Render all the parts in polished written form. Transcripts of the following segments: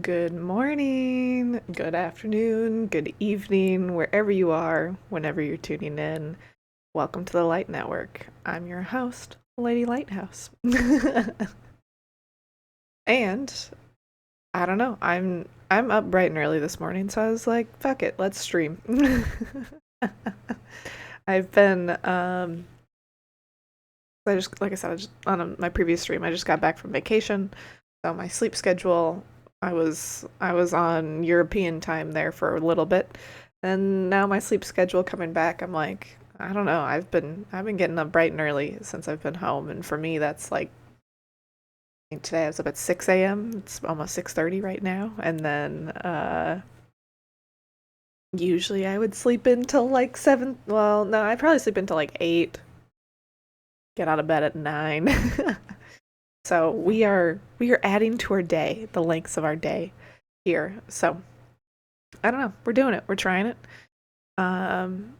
Good morning, good afternoon, good evening, wherever you are, whenever you're tuning in. Welcome to the Light Network. I'm your host, Lady Lighthouse. And I don't know, I'm up bright and early this morning, so I was like, fuck it, let's stream. I've been I just like I said, my previous stream, I just got back from vacation. So my sleep schedule, I was on European time there for a little bit, and now my sleep schedule coming back, I'm like, I don't know. I've been getting up bright and early since I've been home, and for me that's like I think today I was up at 6 a.m. It's almost 6:30 right now, and then usually I would sleep until like 7. Well, no, I probably sleep until like 8. Get out of bed at 9. So we are adding to our day, the lengths of our day here. So I don't know. We're doing it. We're trying it. Um,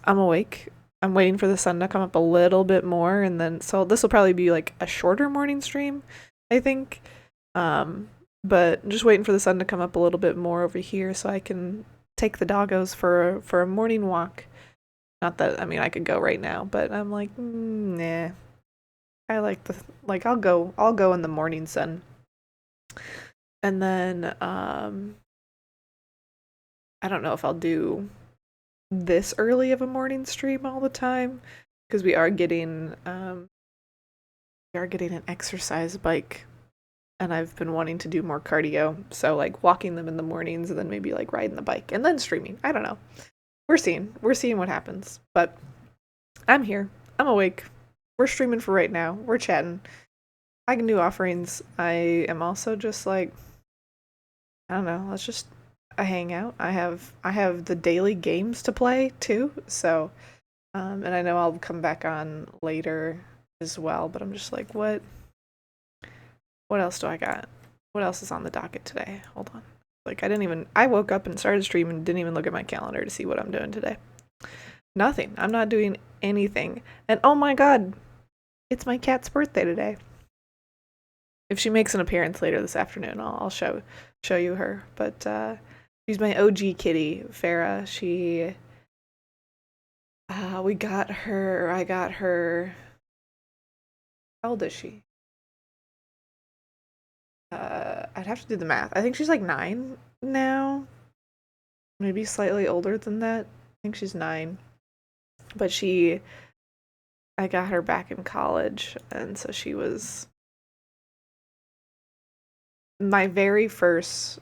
I'm awake. I'm waiting for the sun to come up a little bit more, and then so this will probably be like a shorter morning stream, I think. Um, but just waiting for the sun to come up a little bit more over here so I can take the doggos for a morning walk. Not that I mean I could go right now, but I'm like, nah. I like the like I'll go in the morning sun. And then I don't know if I'll do this early of a morning stream all the time because we are getting an exercise bike, and I've been wanting to do more cardio. So like walking them in the mornings and then maybe like riding the bike and then streaming. I don't know. We're seeing what happens. But I'm here. I'm awake. We're streaming for right now. We're chatting. I can do offerings. I am also just like I don't know. Let's just hang out. I have the daily games to play too. So and I know I'll come back on later as well. But I'm just like, what else do I got? What else is on the docket today? Hold on. Like I woke up and started streaming and didn't even look at my calendar to see what I'm doing today. Nothing. I'm not doing anything. And oh my god, it's my cat's birthday today. If she makes an appearance later this afternoon, I'll show you her. But she's my OG kitty, Farah. We got her. I got her. How old is she? I'd have to do the math. I think she's like 9 now, maybe slightly older than that. I think she's 9. But I got her back in college, and so she was my very first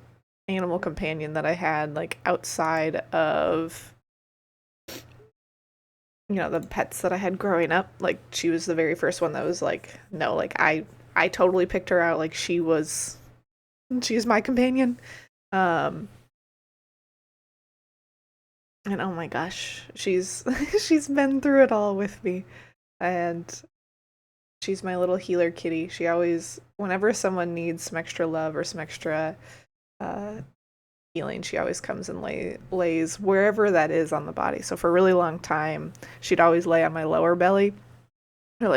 animal companion that I had, like outside of the pets that I had growing up. Like she was the very first one that was like, no, like I totally picked her out. Like she's my companion. Um, and oh my gosh, she's she's been through it all with me, and she's my little healer kitty. She always, whenever someone needs some extra love or some extra uh, healing, she always comes and lays wherever that is on the body. So for a really long time, she'd always lay on my lower belly, or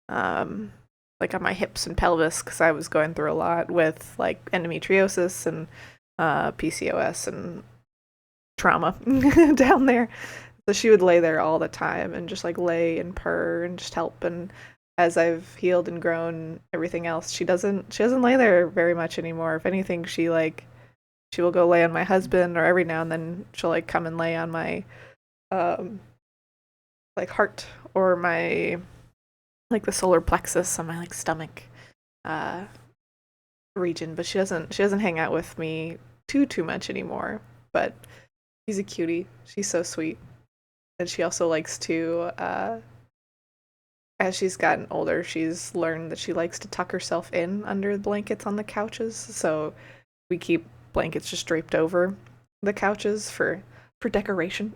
um, like on my hips and pelvis, because I was going through a lot with like endometriosis and PCOS and trauma down there. So she would lay there all the time and just like lay and purr and just help. And as I've healed and grown everything else, she doesn't lay there very much anymore. If anything, she will go lay on my husband, or every now and then she'll like come and lay on my um like heart, or my like the solar plexus on my like stomach uh region. But she doesn't hang out with me too much anymore. But she's a cutie. She's so sweet. And she also likes to as she's gotten older, she's learned that she likes to tuck herself in under the blankets on the couches. So we keep blankets just draped over the couches for decoration.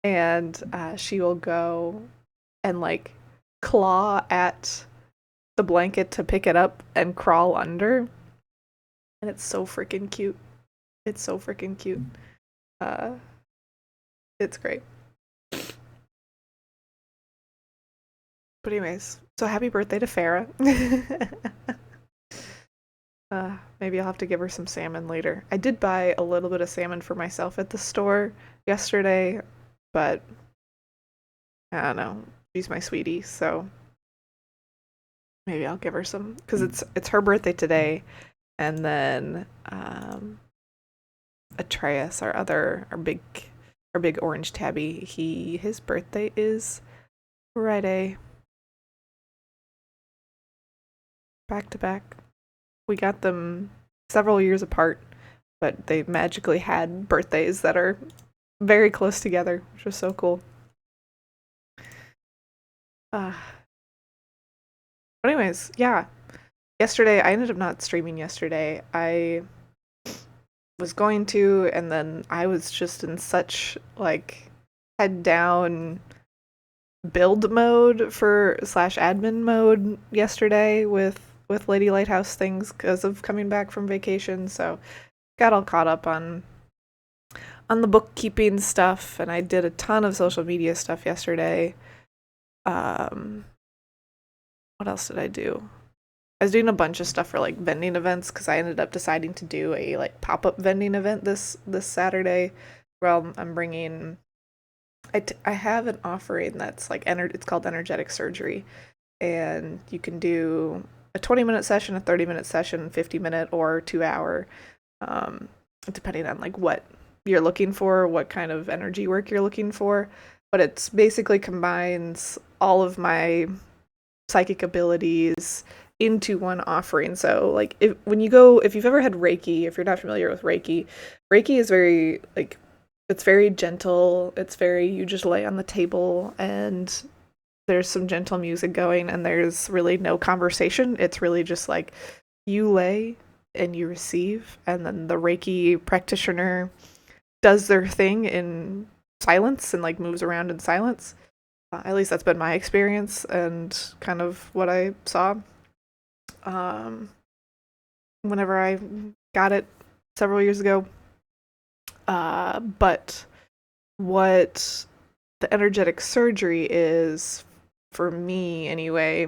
And she will go and like claw at the blanket to pick it up and crawl under, and it's so freaking cute. It's so freaking cute. Uh, it's great. But anyways, so happy birthday to Farah. Maybe I'll have to give her some salmon later. I did buy a little bit of salmon for myself at the store yesterday, but I don't know. She's my sweetie, so maybe I'll give her some because it's her birthday today, and then Atreus, our big orange tabby, his birthday is Friday, back to back. We got them several years apart, but they magically had birthdays that are very close together, which was so cool. Uh, but anyways, yeah. Yesterday, I ended up not streaming yesterday. I was going to, and then I was just in such like head down build mode for slash admin mode yesterday with Lady Lighthouse things because of coming back from vacation. So got all caught up on the bookkeeping stuff, and I did a ton of social media stuff yesterday. Um, what else did I do? I was doing a bunch of stuff for like vending events because I ended up deciding to do a like pop up vending event this Saturday. Well, I'm bringing. I have an offering that's like it's called energetic surgery, and you can do a 20-minute session, a 30-minute session, 50-minute, or 2 hour, um, depending on like what you're looking for, what kind of energy work you're looking for. But it's basically combines all of my psychic abilities into one offering. So like if you've ever had Reiki, if you're not familiar with Reiki, Reiki is very like it's very gentle. It's very you just lay on the table and there's some gentle music going and there's really no conversation. It's really just like you lay and you receive and then the Reiki practitioner does their thing in silence and like moves around in silence. At least that's been my experience and kind of what I saw um, whenever I got it several years ago. But what the energetic surgery is for me, anyway,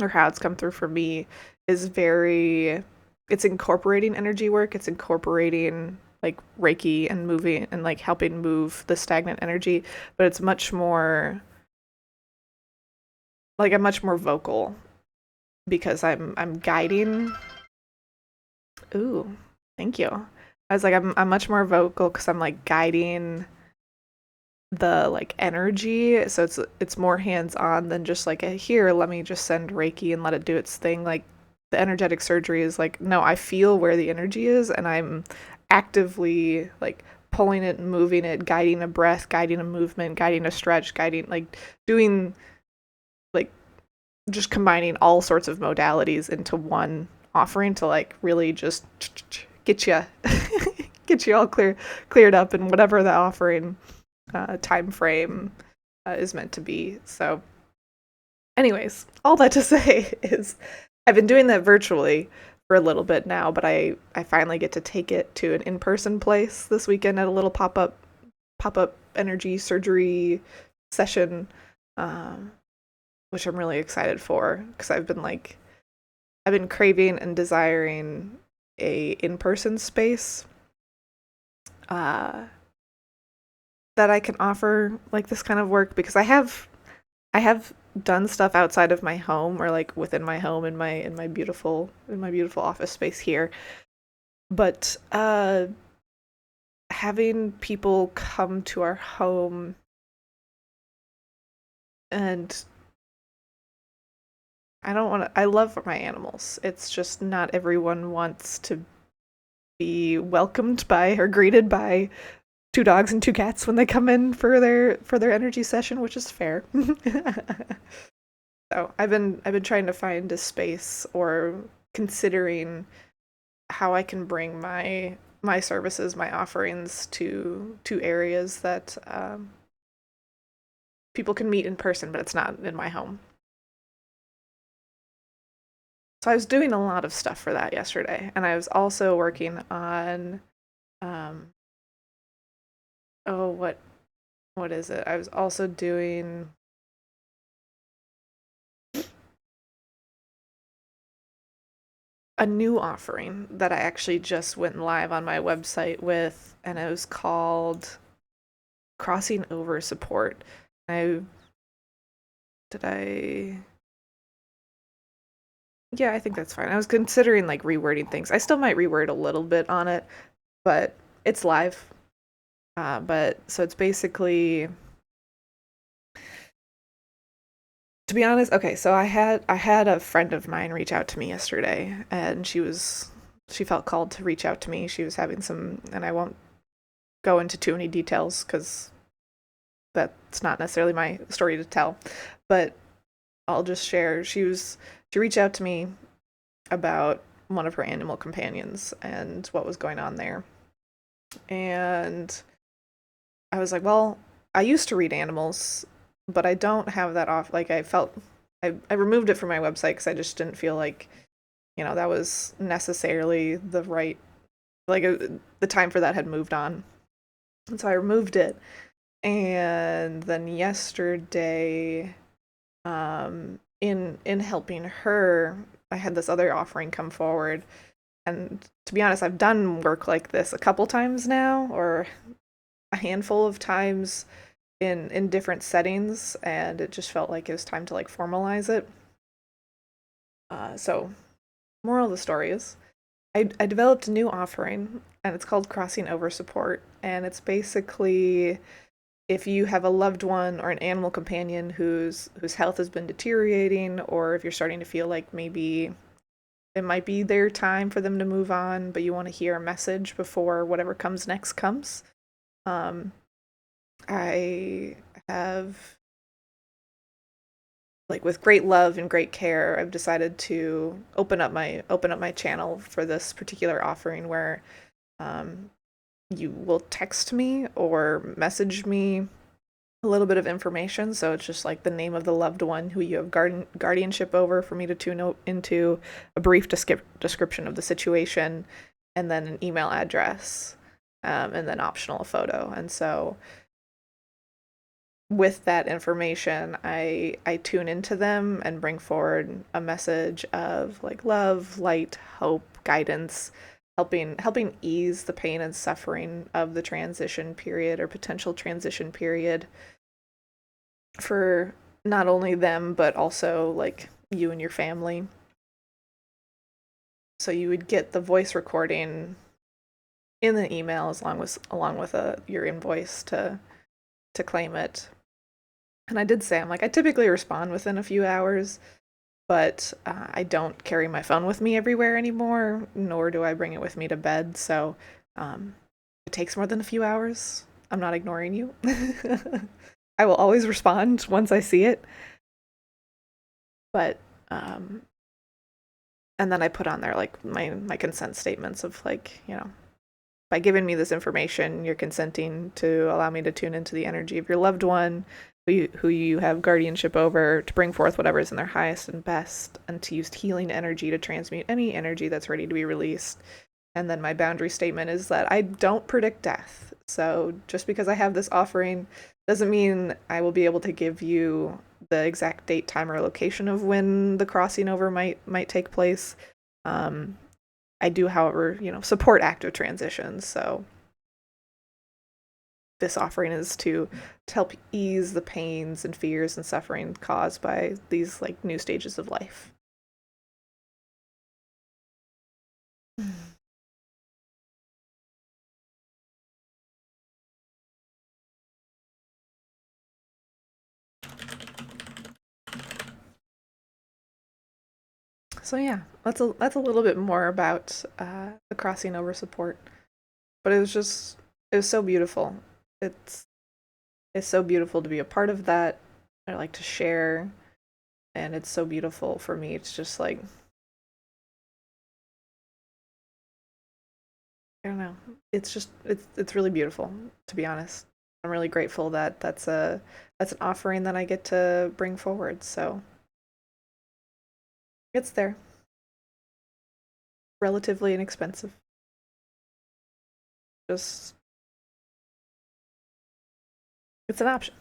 or how it's come through for me, is it's incorporating energy work, it's incorporating like Reiki and moving and like helping move the stagnant energy, but it's much more like I'm much more vocal because I'm guiding. Ooh, thank you. I was like, I'm much more vocal because I'm like guiding the like energy, so it's more hands on than just like a here. Let me just send Reiki and let it do its thing. Like the energetic surgery is like, no, I feel where the energy is, and I'm actively like pulling it and moving it, guiding a breath, guiding a movement, guiding a stretch, guiding like doing like just combining all sorts of modalities into one offering to like really just get you get you all cleared up in whatever the offering time frame is meant to be. So anyways, all that to say is I've been doing that virtually for a little bit now, but I finally get to take it to an in-person place this weekend at a little pop-up energy surgery session, um, which I'm really excited for because I've been craving and desiring a in-person space uh, that I can offer like this kind of work because I have done stuff outside of my home or like within my home in my beautiful office space here. But having people come to our home and I love my animals. It's just not everyone wants to be welcomed by or greeted by two dogs and two cats when they come in for their energy session, which is fair. So I've been trying to find a space or considering how I can bring my services, my offerings to areas that people can meet in person, but it's not in my home. So I was doing a lot of stuff for that yesterday, and I was also working on um, oh what is it? I was also doing a new offering that I actually just went live on my website with, and it was called Crossing Over Support. I did I Yeah, I think that's fine. I was considering like rewording things. I still might reword a little bit on it, but it's live. But so it's basically, to be honest, okay, so I had a friend of mine reach out to me yesterday, and she felt called to reach out to me. She was having some, and I won't go into too many details because that's not necessarily my story to tell, but I'll just share. She reached out to me about one of her animal companions and what was going on there. And I was like, well, I used to read animals, but I don't have that off. Like, I removed it from my website because I just didn't feel like, that was necessarily the right, like, the time for that had moved on. And so I removed it. And then yesterday, in helping her, I had this other offering come forward. And to be honest, I've done work like this a couple times now, or a handful of times in different settings, and it just felt like it was time to like formalize it. So moral of the story is I developed a new offering, and it's called Crossing Over Support, and it's basically if you have a loved one or an animal companion whose health has been deteriorating, or if you're starting to feel like maybe it might be their time for them to move on, but you want to hear a message before whatever comes next comes. um, I have, like, with great love and great care, I've decided to open up my channel for this particular offering where um, you will text me or message me a little bit of information. So it's just like the name of the loved one who you have guardianship over for me to tune into, a brief description of the situation, and then an email address, and then optional a photo. And so with that information, I tune into them and bring forward a message of like love, light, hope, guidance, helping ease the pain and suffering of the transition period or potential transition period for not only them but also like you and your family. So you would get the voice recording in the email along with your invoice to claim it. And I did say, I'm like, I typically respond within a few hours, but I don't carry my phone with me everywhere anymore, nor do I bring it with me to bed. So it takes more than a few hours. I'm not ignoring you. I will always respond once I see it. But and then I put on there like my consent statements of like, by giving me this information, you're consenting to allow me to tune into the energy of your loved one, who you have guardianship over, to bring forth whatever is in their highest and best, and to use healing energy to transmute any energy that's ready to be released. And then my boundary statement is that I don't predict death. So just because I have this offering doesn't mean I will be able to give you the exact date, time, or location of when the crossing over might take place. Um, I do, however, support active transitions. So this offering is to help ease the pains and fears and suffering caused by these like new stages of life. So yeah, that's a little bit more about the crossing over support. But it was so beautiful. It's it's so beautiful to be a part of that. I like to share, and it's so beautiful for me. It's just like, I don't know. It's really beautiful, to be honest. I'm really grateful that that's an offering that I get to bring forward. So it's there, relatively inexpensive. Just it's an option,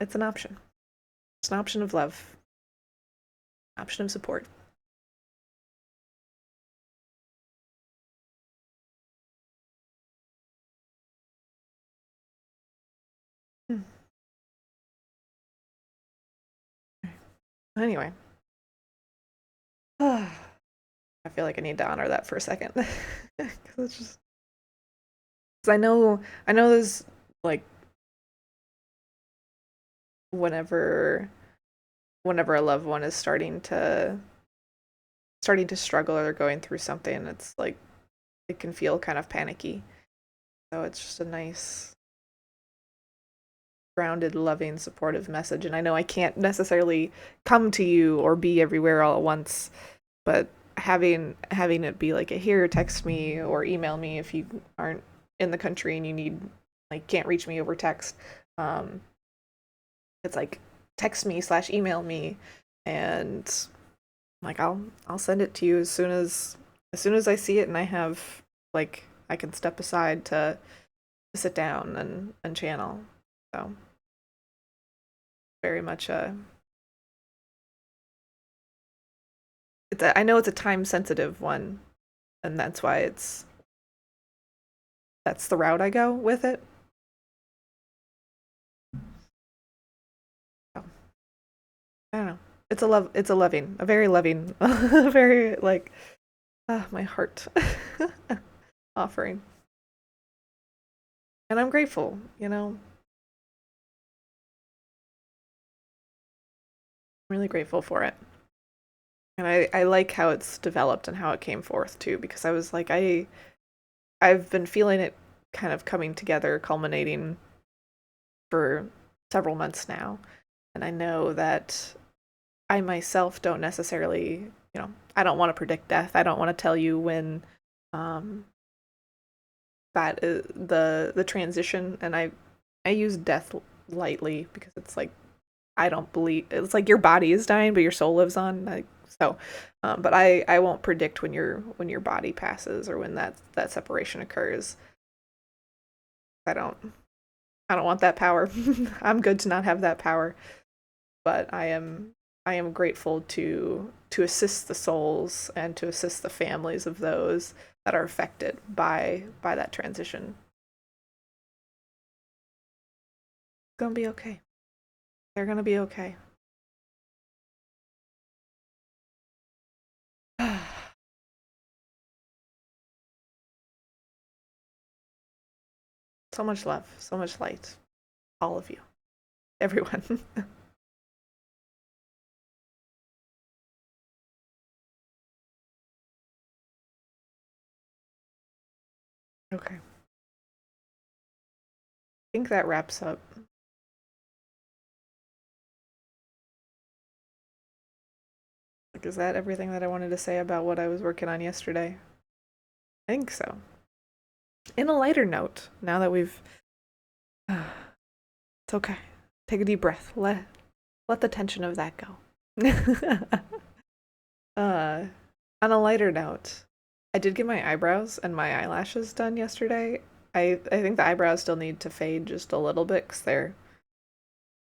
It's an option. It's an option of love, option of support. Anyway, I feel like I need to honor that for a second. 'Cause it's just, 'cause I know there's like whenever whenever a loved one is starting to struggle or going through something, it's like it can feel kind of panicky. So it's just a nice, grounded, loving, supportive message. And I know I can't necessarily come to you or be everywhere all at once, but having it be like a here, text me or email me if you aren't in the country and you need like can't reach me over text. Um, it's like text me slash email me, and like I'll send it to you as soon as I see it and I have like I can step aside to sit down and channel. So very much I know it's a time sensitive one, and that's why that's the route I go with it. So, I don't know. It's a loving, a very loving, very like my heart offering. And I'm grateful. I'm really grateful for it. And I like how it's developed and how it came forth too, because I was like I've been feeling it kind of coming together, culminating for several months now. And I know that I myself don't necessarily, I don't want to predict death. I don't want to tell you when um, that is the transition. And I use death lightly because it's like I don't believe it's like your body is dying, but your soul lives on. But I won't predict when your body passes or when that separation occurs. I don't I don't want that power. I'm good to not have that power, but I am grateful to assist the souls and to assist the families of those that are affected by that transition. It's gonna be okay. They're gonna be okay. So much love, so much light, all of you, everyone. Okay, I think that wraps up. Like, is that everything that I wanted to say about what I was working on yesterday? I think so. In a lighter note, now that we've, it's okay. Take a deep breath. Let the tension of that go. uh, on a lighter note, I did get my eyebrows and my eyelashes done yesterday. I think the eyebrows still need to fade just a little bit because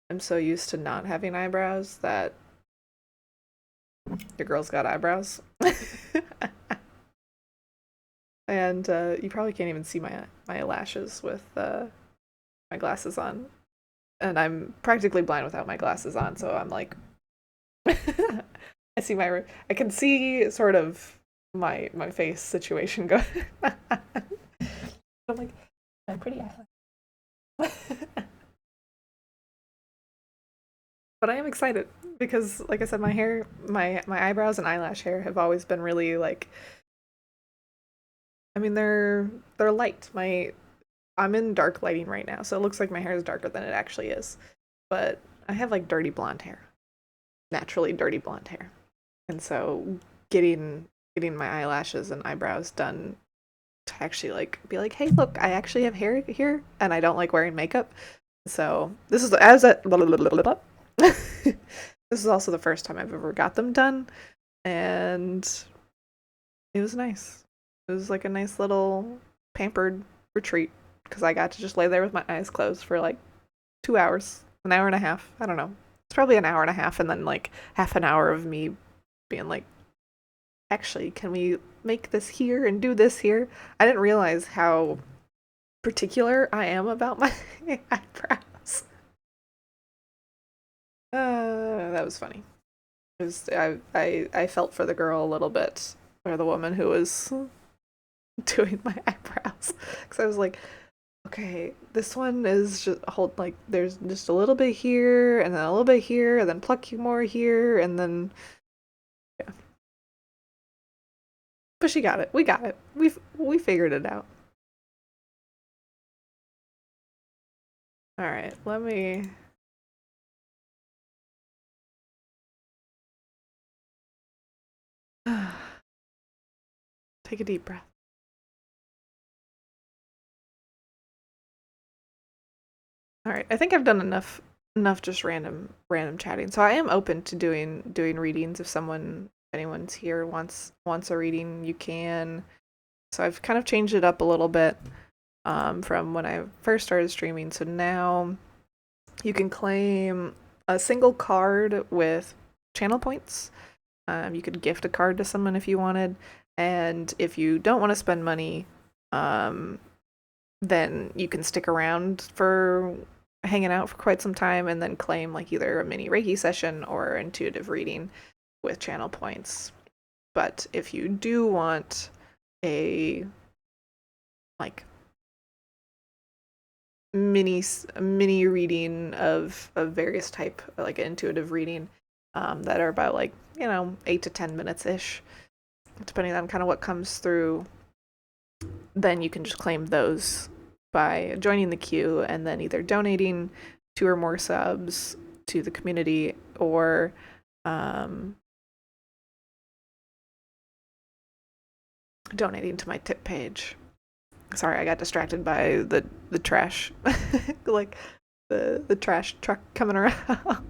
I'm so used to not having eyebrows that your girl's got eyebrows. And you probably can't even see my lashes with my glasses on, and I'm practically blind without my glasses on. So I'm like, I can see sort of my face situation going. I'm like my pretty eyelash, but I am excited because, like I said, my hair, my eyebrows and eyelash hair have always been really like. I mean, they're light. I'm in dark lighting right now, so it looks like my hair is darker than it actually is. But I have like dirty blonde hair, naturally dirty blonde hair. And so getting my eyelashes and eyebrows done to actually like be like, "Hey, look, I actually have hair here and I don't like wearing makeup." So, this is as a this is also the first time I've ever got them done, and it was nice. It was like a nice little pampered retreat because I got to just lay there with my eyes closed for like 2 hours, an hour and a half. I don't know. It's probably an hour and a half, and then like half an hour of me being like, actually, can we make this here and do this here? I didn't realize how particular I am about my eyebrows. That was funny. It was, I felt for the girl a little bit, or the woman who was doing my eyebrows, because I was like, okay, this one is just hold like there's just a little bit here, and then a little bit here, and then pluck you more here, and then yeah. But she got it. We got it. We figured it out. All right, let me. Take a deep breath. All right, I think I've done enough just random chatting. So I am open to doing readings if anyone's here wants a reading, you can. So I've kind of changed it up a little bit from when I first started streaming. So now you can claim a single card with channel points. You could gift a card to someone if you wanted, and if you don't want to spend money, um, then you can stick around for hanging out for quite some time and then claim like either a mini Reiki session or intuitive reading with channel points. But if you do want a like mini reading of various type like intuitive reading that are about like 8 to 10 minutes ish, depending on kind of what comes through, then you can just claim those by joining the queue and then either donating 2 or more subs to the community or um, donating to my tip page. Sorry, I got distracted by the trash, like the trash truck coming around.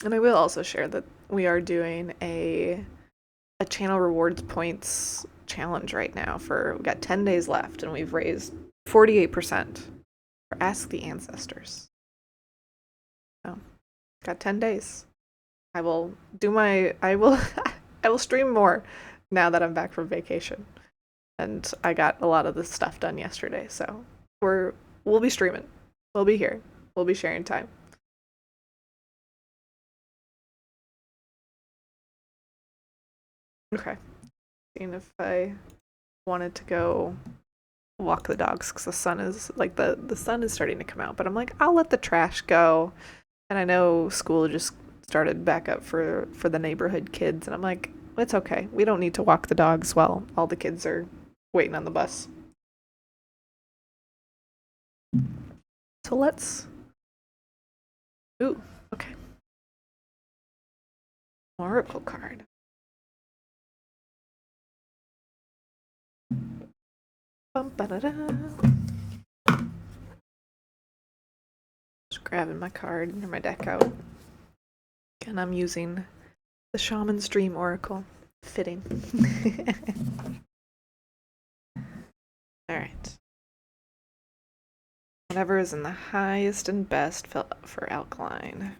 And I will also share that we are doing a channel rewards points challenge right now. We got 10 days left and we've raised 48% for Ask the Ancestors. So, got 10 days. I will do my I will I will stream more now that I'm back from vacation. And I got a lot of this stuff done yesterday, so we'll be streaming. We'll be here. We'll be sharing time. Okay. Seeing if I wanted to go walk the dogs because the sun is like the sun is starting to come out, but I'm like I'll let the trash go. And I know school just started back up for the neighborhood kids, and I'm like it's okay. We don't need to walk the dogs while all the kids are waiting on the bus. So let's. Ooh, okay. Oracle card. Bum, ba-da-da. Just grabbing my card or my deck out. And I'm using the Shaman's Dream Oracle. Fitting. Alright. Whatever is in the highest and best for alkaline.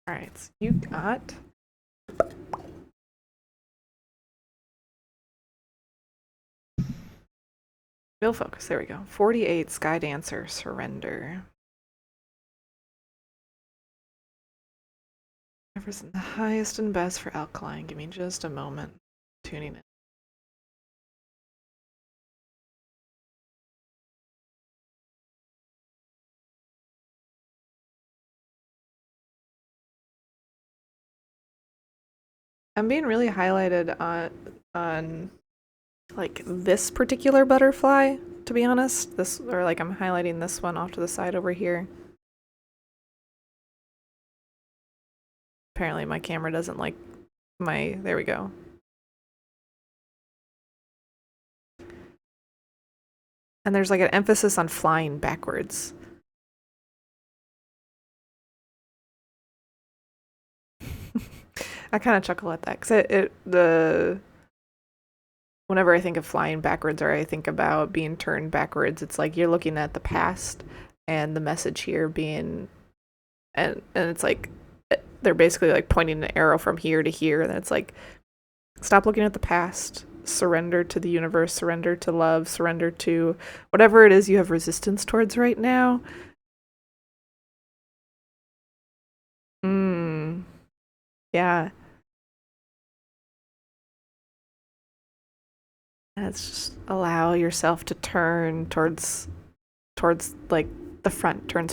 Alright, so you got real focus. There we go. 48 Sky Dancer Surrender. Whatever's in the highest and best for alkaline. Give me just a moment. Tuning in. I'm being really highlighted on like this particular butterfly, to be honest. This or like I'm highlighting this one off to the side over here. Apparently my camera doesn't like there we go. And there's like an emphasis on flying backwards. I kind of chuckle at that because whenever I think of flying backwards or I think about being turned backwards, it's like you're looking at the past and the message here being and it's like they're basically like pointing an arrow from here to here and it's like stop looking at the past, surrender to the universe, surrender to love, surrender to whatever it is you have resistance towards right now. Mm, yeah. And it's just allow yourself to turn towards like the front, turn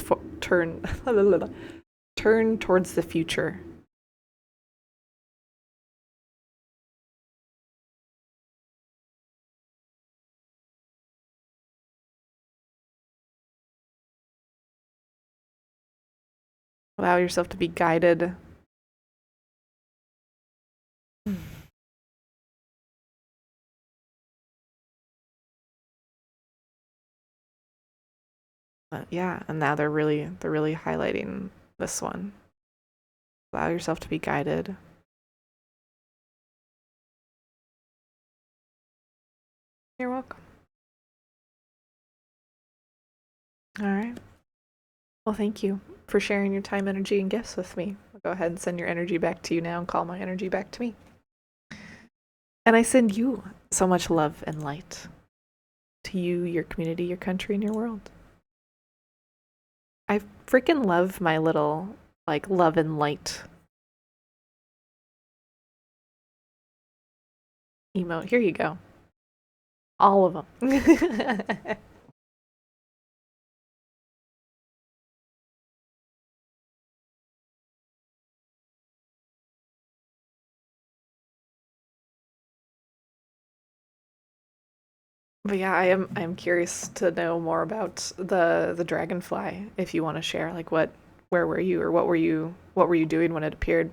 turn towards the future. Allow yourself to be guided. Yeah, and now they're really highlighting this one. Allow yourself to be guided. You're welcome. All right. Well, thank you for sharing your time, energy, and gifts with me. I'll go ahead and send your energy back to you now and call my energy back to me. And I send you so much love and light to you, your community, your country, and your world. I freaking love my little, like, love and light emote. Here you go. All of them. But yeah, I'm curious to know more about the dragonfly if you want to share like where were you or what were you doing when it appeared?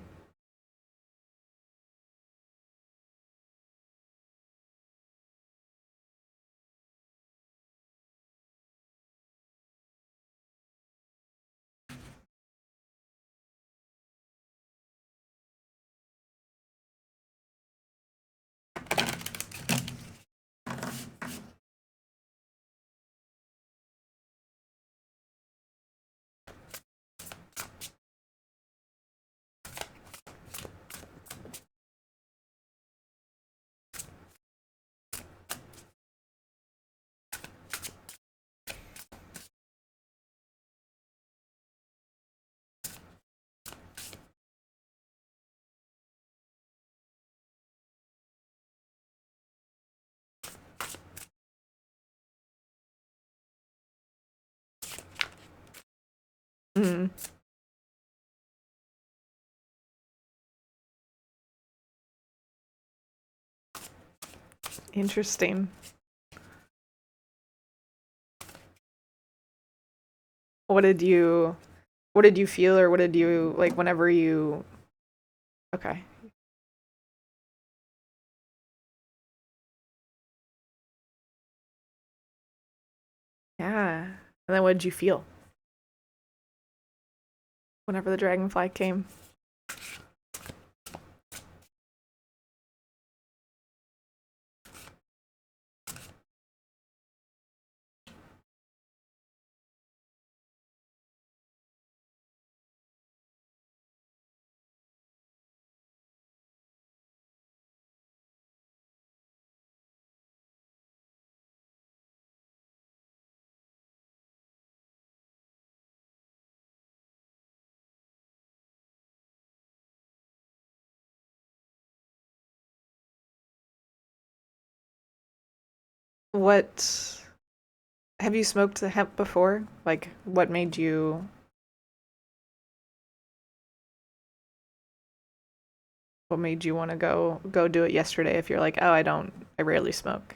Mm, interesting. What did you what did you feel or what did you like whenever you okay. Yeah. And then what did you feel whenever the dragonfly came? What have you smoked the hemp before? Like what made you want to go do it yesterday if you're like, "Oh, I rarely smoke."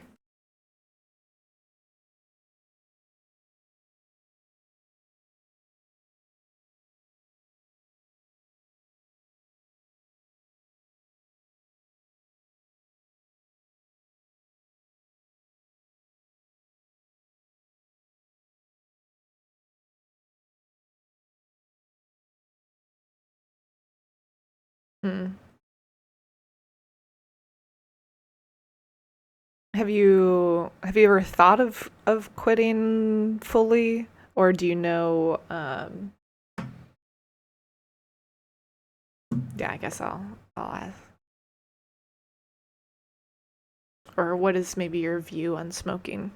Mm. Have you ever thought of quitting fully, or do you know? Yeah, I guess I'll ask. Or what is maybe your view on smoking?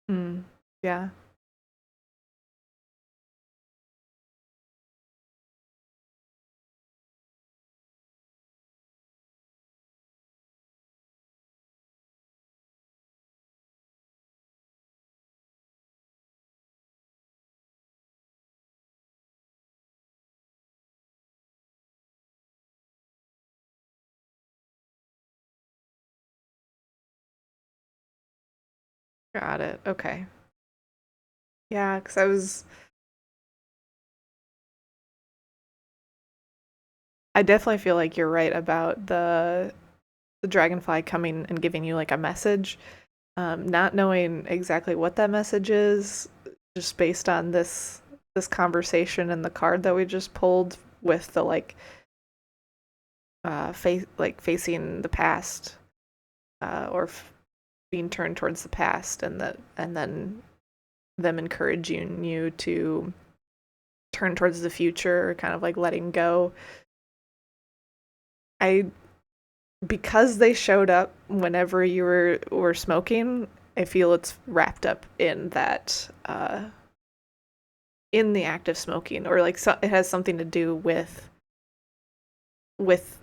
Mm, yeah. Got it. Okay. Yeah, because I definitely feel like you're right about the dragonfly coming and giving you like a message. Not knowing exactly what that message is, just based on this conversation and the card that we just pulled with the like face like facing the past, or being turned towards the past, and then them encouraging you to turn towards the future, kind of like letting go. I Because they showed up whenever you were smoking, I feel it's wrapped up in that, in the act of smoking, or like so, it has something to do with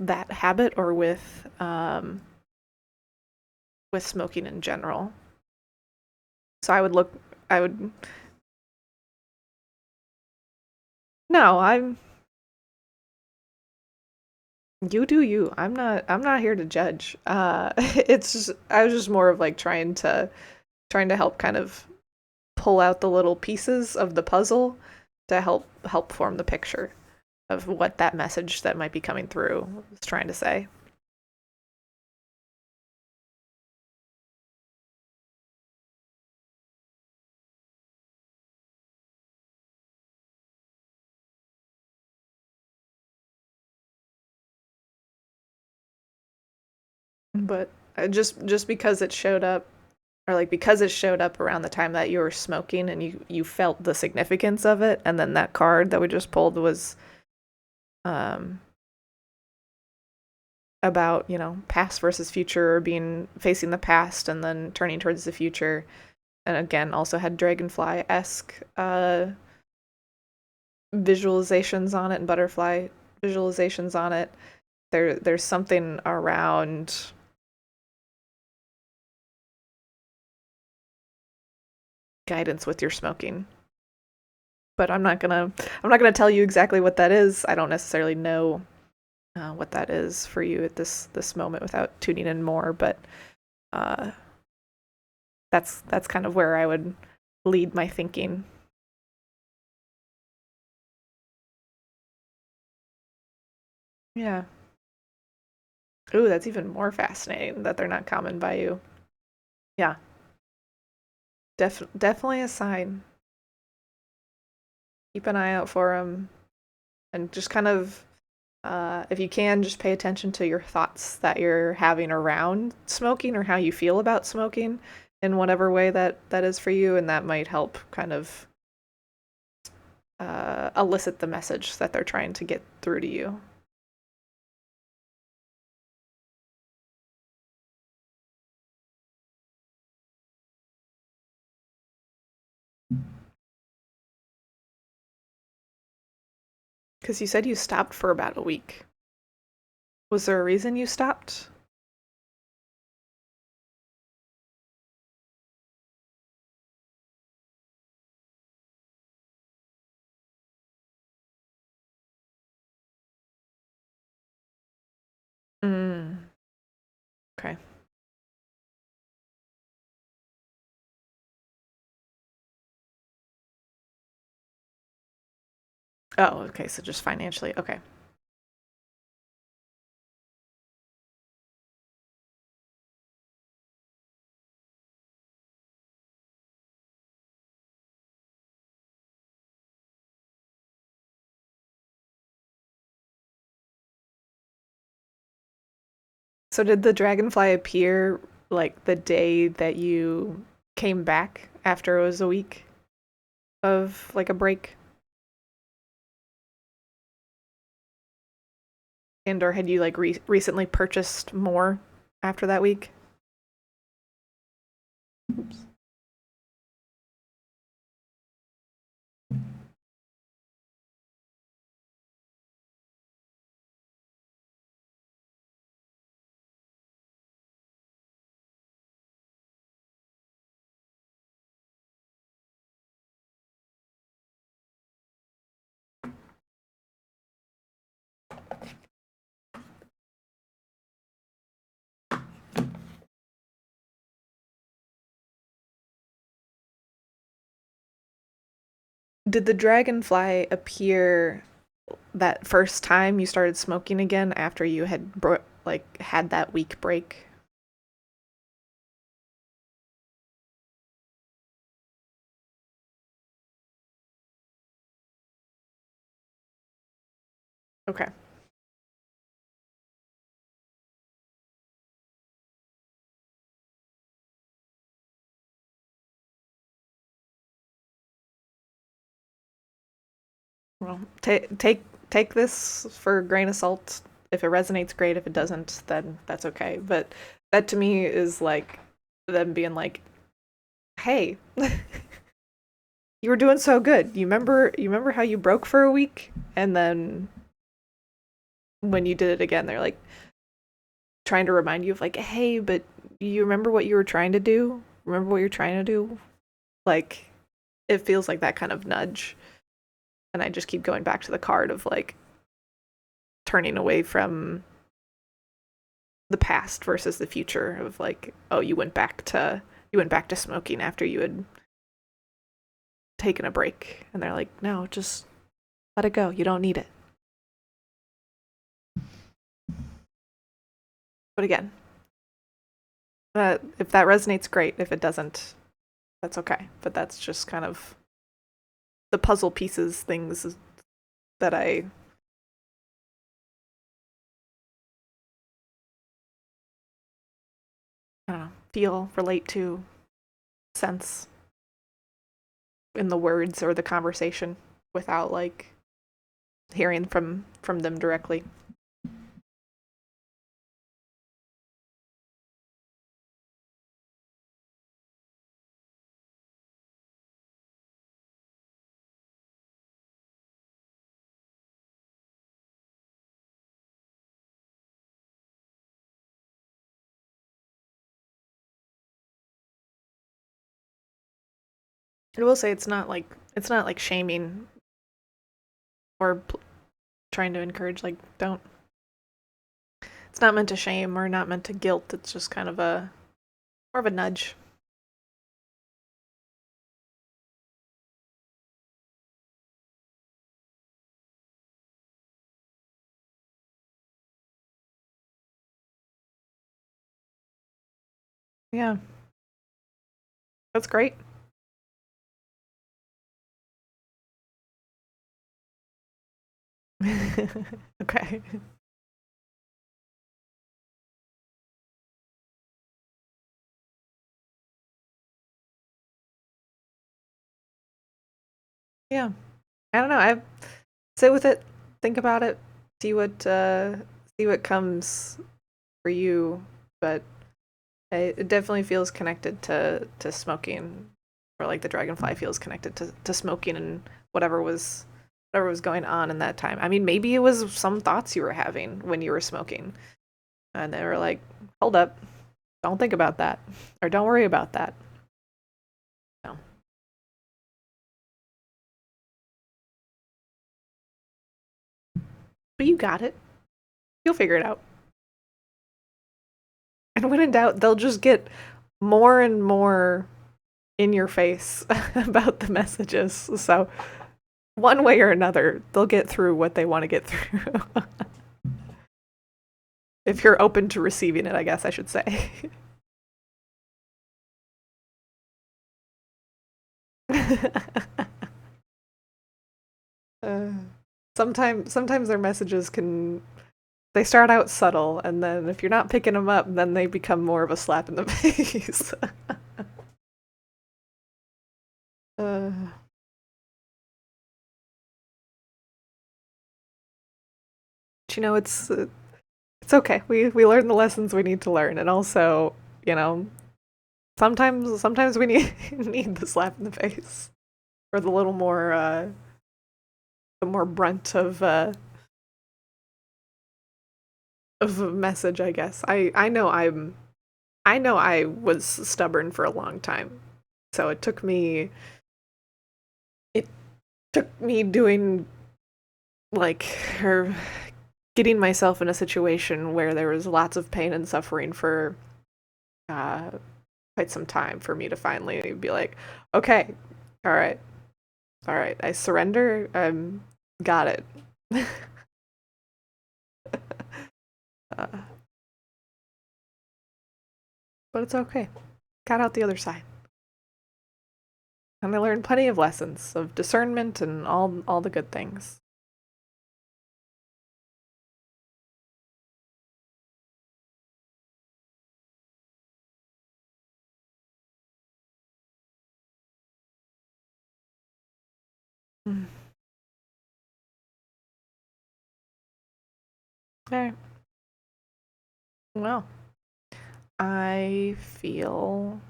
that habit, or with smoking in general. So I would no, you do you. I'm not here to judge. It's just I was just more of like trying to help kind of pull out the little pieces of the puzzle to help form the picture of what that message that might be coming through was trying to say. But just because it showed up, or like because it showed up around the time that you were smoking and you felt the significance of it, and then that card that we just pulled was um about, past versus future, or being facing the past and then turning towards the future, and again also had dragonfly-esque visualizations on it, and butterfly visualizations on it. There's something around guidance with your smoking, but I'm not gonna tell you exactly what that is. I don't necessarily know what that is for you at this moment without tuning in more, but uh, that's kind of where I would lead my thinking. Yeah. Ooh, that's even more fascinating that they're not common by you. Yeah, definitely a sign. Keep an eye out for them, and just kind of, if you can, just pay attention to your thoughts that you're having around smoking, or how you feel about smoking in whatever way that is for you, and that might help kind of elicit the message that they're trying to get through to you. Because you said you stopped for about a week. Was there a reason you stopped? Mm. Okay. Oh, okay. So just financially. Okay. So did the dragonfly appear like the day that you came back after it was a week of like a break? And or had you like recently purchased more after that week? Did the dragonfly appear that first time you started smoking again after you had like had that week break? Okay. Well, take this for a grain of salt. If it resonates, great. If it doesn't, then that's okay. But that to me is like them being like, "Hey, you were doing so good. You remember how you broke for a week, and then when you did it again, they're like trying to remind you of like, hey, but you remember what you were trying to do? Remember what you're trying to do? Like, it feels like that kind of nudge." And I just keep going back to the card of like turning away from the past versus the future of like, oh, you went back to smoking after you had taken a break, and they're like, no, just let it go. You don't need it. But again, if that resonates, great. If it doesn't, that's okay. But that's just kind of the puzzle pieces things that I don't know, feel, relate to, sense in the words or the conversation without like hearing from them directly. I will say it's not like shaming or trying to encourage like don't. It's not meant to shame or not meant to guilt. It's just kind of a more of a nudge. Yeah, that's great. Okay. Yeah. I don't know. I sit with it, think about it, see what comes for you. But it definitely feels connected to smoking, or like the dragonfly feels connected to smoking and whatever was going on in that time. I mean, maybe it was some thoughts you were having when you were smoking, and they were like, "Hold up, don't think about that, or don't worry about that." No, but you got it. You'll figure it out. And when in doubt, they'll just get more and more in your face about the messages. So one way or another, they'll get through what they want to get through. If you're open to receiving it, I guess I should say. uh, sometimes their messages can they start out subtle, and then if you're not picking them up, then they become more of a slap in the face. uh, but, it's okay. We learn the lessons we need to learn, and also, you know, sometimes we need need the slap in the face, or the more brunt of a message, I guess. I know I was stubborn for a long time. So it took me doing like or getting myself in a situation where there was lots of pain and suffering for uh quite some time for me to finally be like, okay, all right, all right, I surrender. Got it. uh, but it's okay. Got out the other side. And I learned plenty of lessons of discernment and all the good things. Mm. All right. Well, I feel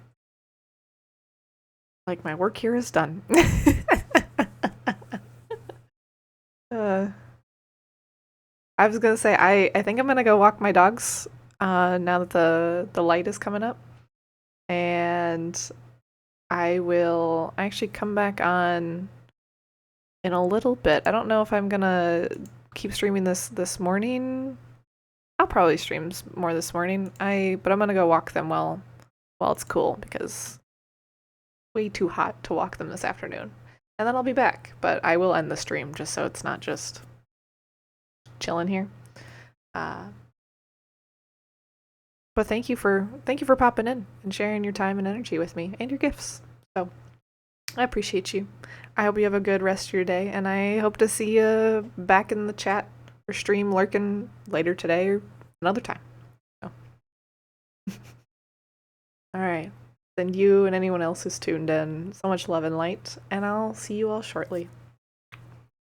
like my work here is done. uh, I was gonna say I think I'm gonna go walk my dogs now that the light is coming up, and I will actually come back on in a little bit. I don't know if I'm gonna keep streaming this morning. I'll probably stream more this morning. But I'm gonna go walk them while it's cool because way too hot to walk them this afternoon. And then I'll be back, but I will end the stream just so it's not just chilling here. Uh, but thank you for popping in and sharing your time and energy with me and your gifts. So I appreciate you. I hope you have a good rest of your day, and I hope to see you back in the chat or stream lurking later today or another time. So. All right. Then you and anyone else who's tuned in, so much love and light, and I'll see you all shortly.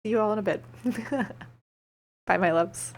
See you all in a bit. Bye, my loves.